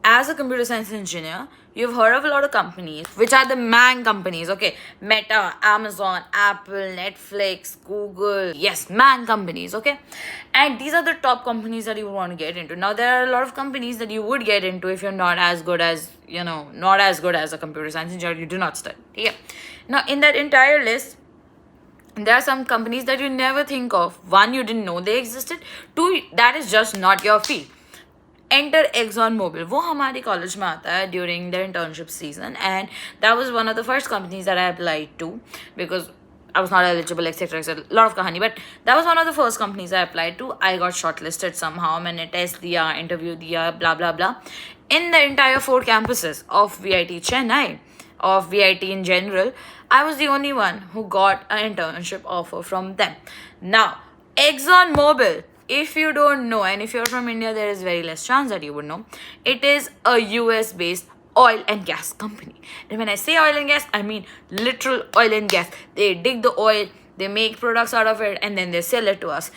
as a computer science engineer, you've heard of a lot of companies, which are the man companies, okay? Meta, Amazon, Apple, Netflix, Google. Yes, man companies, okay? And these are the top companies that you want to get into. Now, there are a lot of companies that you would get into if you're not as good as, not as good as a computer science engineer, you do not study. Yeah. Now, in that entire list, there are some companies that you never think of. One, you didn't know they existed. Two, that is just not your field. Enter ExxonMobil. वो हमारे college में आता है during the internship season, and that was one of the first companies that I applied to because I was not eligible, etc. etc. A lot of kahani, but that was one of the first companies I applied to. I got shortlisted somehow. मैंने test दिया, interview दिया, blah blah blah. In the entire 4 campuses of VIT Chennai, of VIT in general, I was the only one who got an internship offer from them. Now, ExxonMobil, if you don't know, and if you're from India, there is very less chance that you would know, it is a US based oil and gas company. And when I say oil and gas, I mean literal oil and gas. They dig the oil, they make products out of it, and then they sell it to us.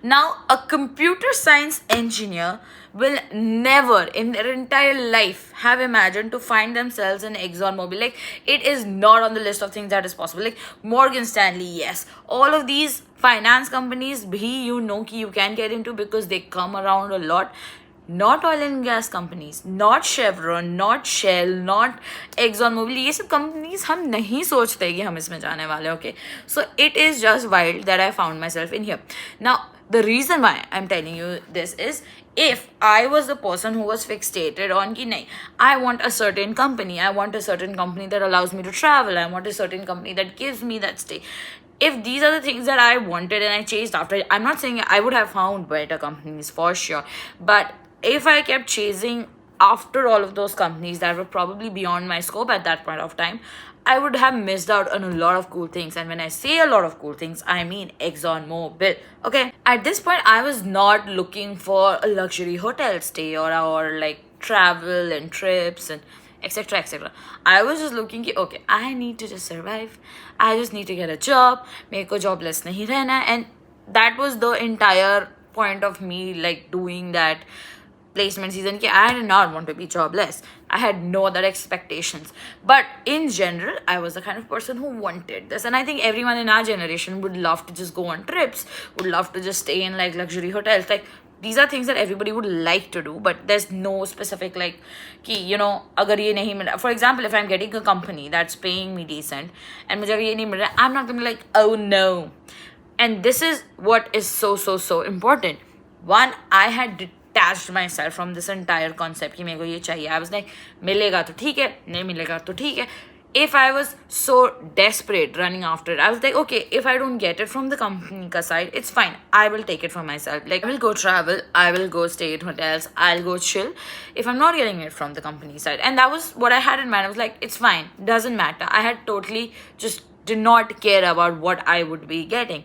Now, a computer science engineer will never in their entire life have imagined to find themselves in ExxonMobil. Like, it is not on the list of things that is possible. Like Morgan Stanley, yes. All of these finance companies, you can get into because they come around a lot. Not oil and gas companies, not Chevron, not Shell, not ExxonMobil. ये सब companies हम नहीं सोचते कि हम इसमें जाने वाले, okay? So it is just wild that I found myself in here. Now, the reason why I'm telling you this is, if I was the person who was fixated on ki nahi, I want a certain company, I want a certain company that allows me to travel, I want a certain company that gives me that stay. If these are the things that I wanted and I chased after, I'm not saying I would have found better companies for sure, but if I kept chasing after all of those companies that were probably beyond my scope at that point of time, I would have missed out on a lot of cool things. And when I say a lot of cool things, I mean ExxonMobil. Okay, at this point, I was not looking for a luxury hotel stay or like travel and trips and etc. etc. I was just looking कि okay, I need to just survive. I just need to get a job. मेरे को jobless नहीं रहना. And that was the entire point of me like doing that placement season. I did not want to be jobless. I had no other expectations. But in general, I was the kind of person who wanted this. And I think everyone in our generation would love to just go on trips, would love to just stay in like luxury hotels. Like, these are things that everybody would like to do, but there's no specific like कि अगर ये नहीं मिला, for example, if I'm getting a company that's paying me decent and मुझे अगर ये नहीं मिल रहा, I'm not gonna be like, oh no. And this is what is so important. One, I had detached myself from this entire concept कि मेरे को ये चाहिए. I was like, मिलेगा तो ठीक है, नहीं मिलेगा तो ठीक है. If I was so desperate running after it, I was like, okay, if I don't get it from the company ka side, it's fine. I will take it for myself. Like, I will go travel, I will go stay at hotels, I'll go chill if I'm not getting it from the company side. And that was what I had in mind. I was like, it's fine, doesn't matter. I had totally just did not care about what I would be getting.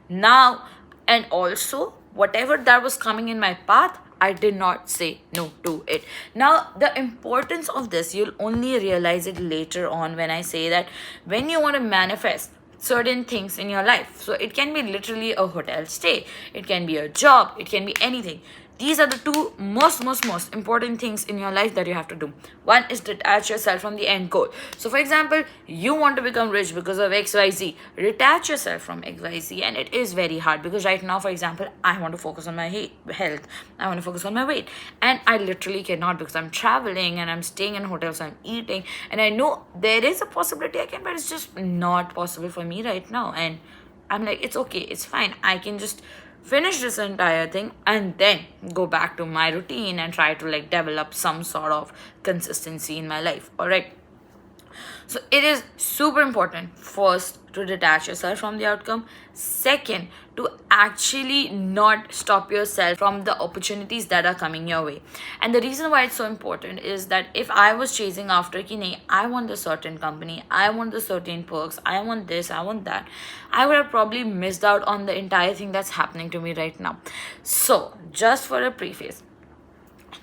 Now, and also, whatever that was coming in my path, I did not say no to it. Now, the importance of this, you'll only realize it later on when I say that when you want to manifest certain things in your life, so it can be literally a hotel stay, it can be a job, it can be anything. These are the two most important things in your life that you have to do. One is detach yourself from the end goal. So, for example, you want to become rich because of XYZ. Detach yourself from XYZ, and it is very hard because right now, for example, I want to focus on my health. I want to focus on my weight. And I literally cannot because I'm traveling and I'm staying in hotels, I'm eating. And I know there is a possibility I can, but it's just not possible for me right now. And I'm like, it's okay, it's fine. I can just finish this entire thing and then go back to my routine and try to like develop some sort of consistency in my life. All right, so it is super important, first, to detach yourself from the outcome. Second, to actually not stop yourself from the opportunities that are coming your way. And the reason why it's so important is that if I was chasing after ki nahi, I want a certain company, I want the certain perks, I want this, I want that, I would have probably missed out on the entire thing that's happening to me right now. So, just for a preface,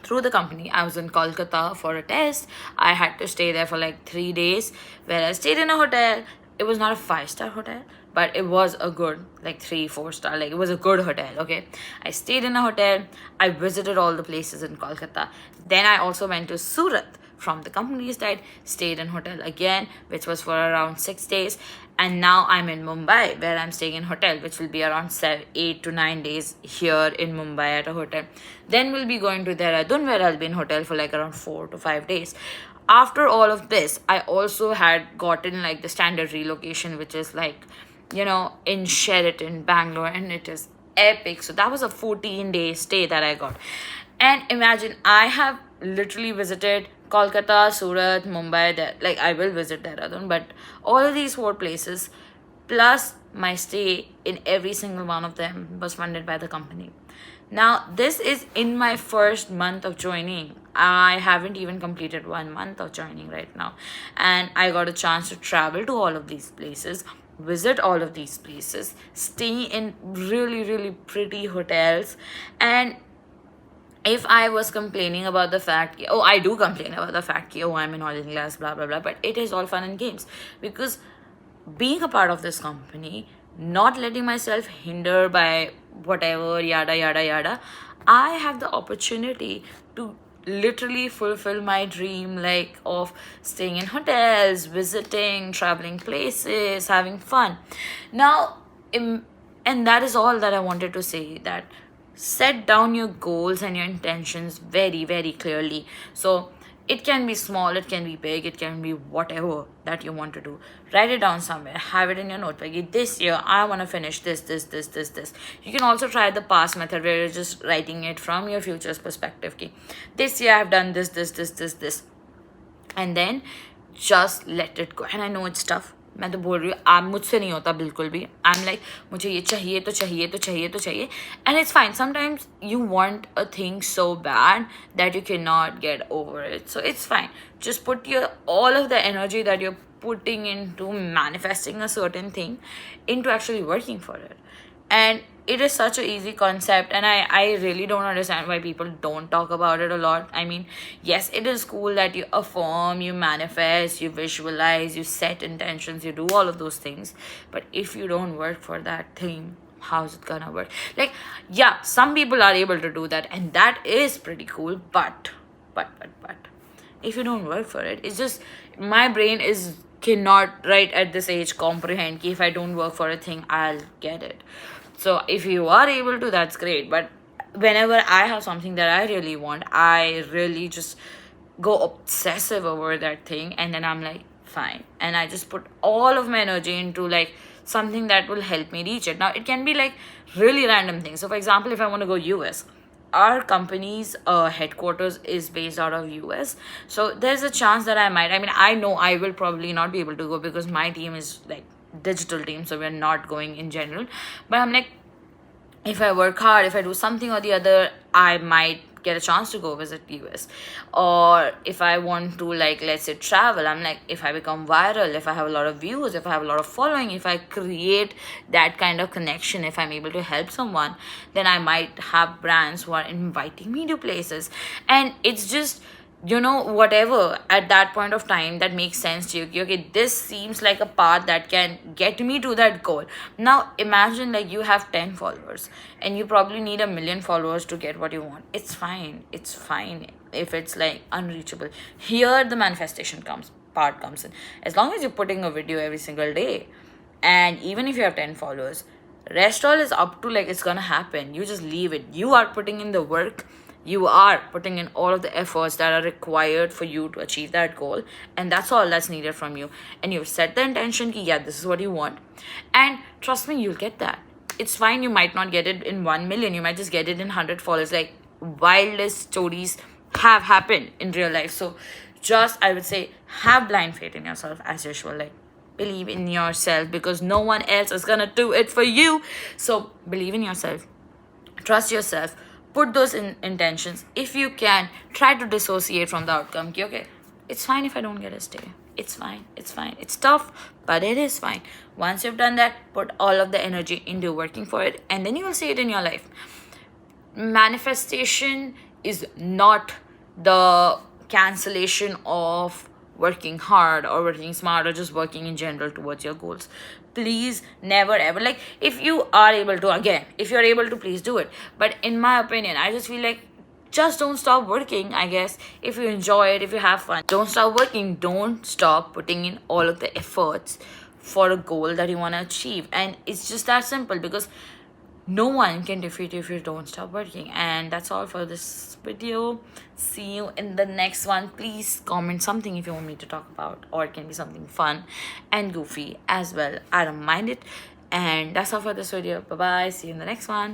through the company, I was in Kolkata for a test. I had to stay there for like 3 days, where I stayed in a hotel. It was not a 5-star hotel, but it was a good, like 3-4 star, like it was a good hotel. Okay, I stayed in a hotel, I visited all the places in Kolkata. Then I also went to Surat from the company's side, stayed in hotel again, which was for around 6 days. And now I'm in Mumbai, where I'm staying in hotel, which will be around 8 to 9 days here in Mumbai at a hotel. Then we'll be going to Dehradun, where I'll be in hotel for like around 4 to 5 days. After all of this, I also had gotten like the standard relocation, which is like, in Sheraton, Bangalore, and it is epic. So that was a 14-day stay that I got. And imagine, I have literally visited Kolkata, Surat, Mumbai. Like, I will visit Dehradun, but all of these 4 places, plus my stay in every single one of them, was funded by the company. Now, this is in my first month of joining. I haven't even completed 1 month of joining right now. And I got a chance to travel to all of these places, visit all of these places, stay in really, really pretty hotels. And if I was complaining about the fact, I do complain about the fact, I'm in oil and gas, blah, blah, blah, but it is all fun and games. Because being a part of this company, not letting myself hinder by whatever, yada, yada, yada, I have the opportunity to literally fulfill my dream, like of staying in hotels, visiting, traveling places, having fun. Now, and that is all that I wanted to say, that set down your goals and your intentions very, very clearly. So it can be small, it can be big, it can be whatever that you want to do. Write it down somewhere, have it in your notebook. This year I want to finish this. You can also try the past method, where you're just writing it from your future's perspective. This year I've done this, and then just let it go. And I know it's tough, मैं तो बोल रही हूँ, आप मुझसे नहीं होता बिल्कुल भी. I'm like, मुझे ये चाहिए तो चाहिए तो चाहिए तो चाहिए. And it's fine. Sometimes you want a thing so bad that you cannot get over it. So it's fine. Just put all of the energy that you're putting into manifesting a certain thing into actually working for it. And it is such an easy concept, and I really don't understand why people don't talk about it a lot. I mean, yes, it is cool that you affirm, you manifest, you visualize, you set intentions, you do all of those things. But if you don't work for that thing, how's it gonna work? Like, yeah, some people are able to do that, and that is pretty cool. But if you don't work for it, it's just, my brain cannot right at this age comprehend if I don't work for a thing, I'll get it. So if you are able to, that's great. But whenever I have something that I really want, I really just go obsessive over that thing, and then I'm like, fine. And I just put all of my energy into like something that will help me reach it. Now, it can be like really random things. So for example, if I want to go US, our company's headquarters is based out of US. So there's a chance that I know I will probably not be able to go, because my team is like digital team, so we're not going in general. But I'm like, if I work hard, if I do something or the other, I might get a chance to go visit US. Or if I want to, like, let's say travel, I'm like, if I become viral, if I have a lot of views, if I have a lot of following, if I create that kind of connection, if I'm able to help someone, then I might have brands who are inviting me to places. And it's just, whatever at that point of time that makes sense to you. Okay, this seems like a path that can get me to that goal. Now imagine, like, you have 10 followers and you probably need 1 million followers to get what you want. It's fine if it's like unreachable. Here the manifestation part comes in. As long as you're putting a video every single day, and even if you have 10 followers, rest all is up to, like, it's gonna happen. You just leave it. You are putting in the work, you are putting in all of the efforts that are required for you to achieve that goal, and that's all that's needed from you. And you've set the intention, this is what you want, and trust me, you'll get that. It's fine, you might not get it in 1 million, you might just get it in 100 followers. Like, wildest stories have happened in real life. So just, I would say, have blind faith in yourself as usual. Like, believe in yourself, because no one else is gonna do it for you. So believe in yourself, trust yourself, put those intentions. If you can, try to dissociate from the outcome. Okay, it's fine if I don't get a stay. It's fine. It's tough, but it is fine. Once you've done that, put all of the energy into working for it, and then you will see it in your life. Manifestation is not the cancellation of working hard or working smart or just working in general towards your goals. please never ever, like, if you are able to, again, if you're able to, please do it. But in my opinion, I just feel like, just don't stop working, I guess. If you enjoy it, if you have fun, don't stop working. Don't stop putting in all of the efforts for a goal that you want to achieve. And it's just that simple, because no one can defeat you if you don't stop working. And that's all for this video. See you in the next one. Please comment something if you want me to talk about, or it can be something fun and goofy as well. I don't mind it. And that's all for this video. Bye bye. See you in the next one.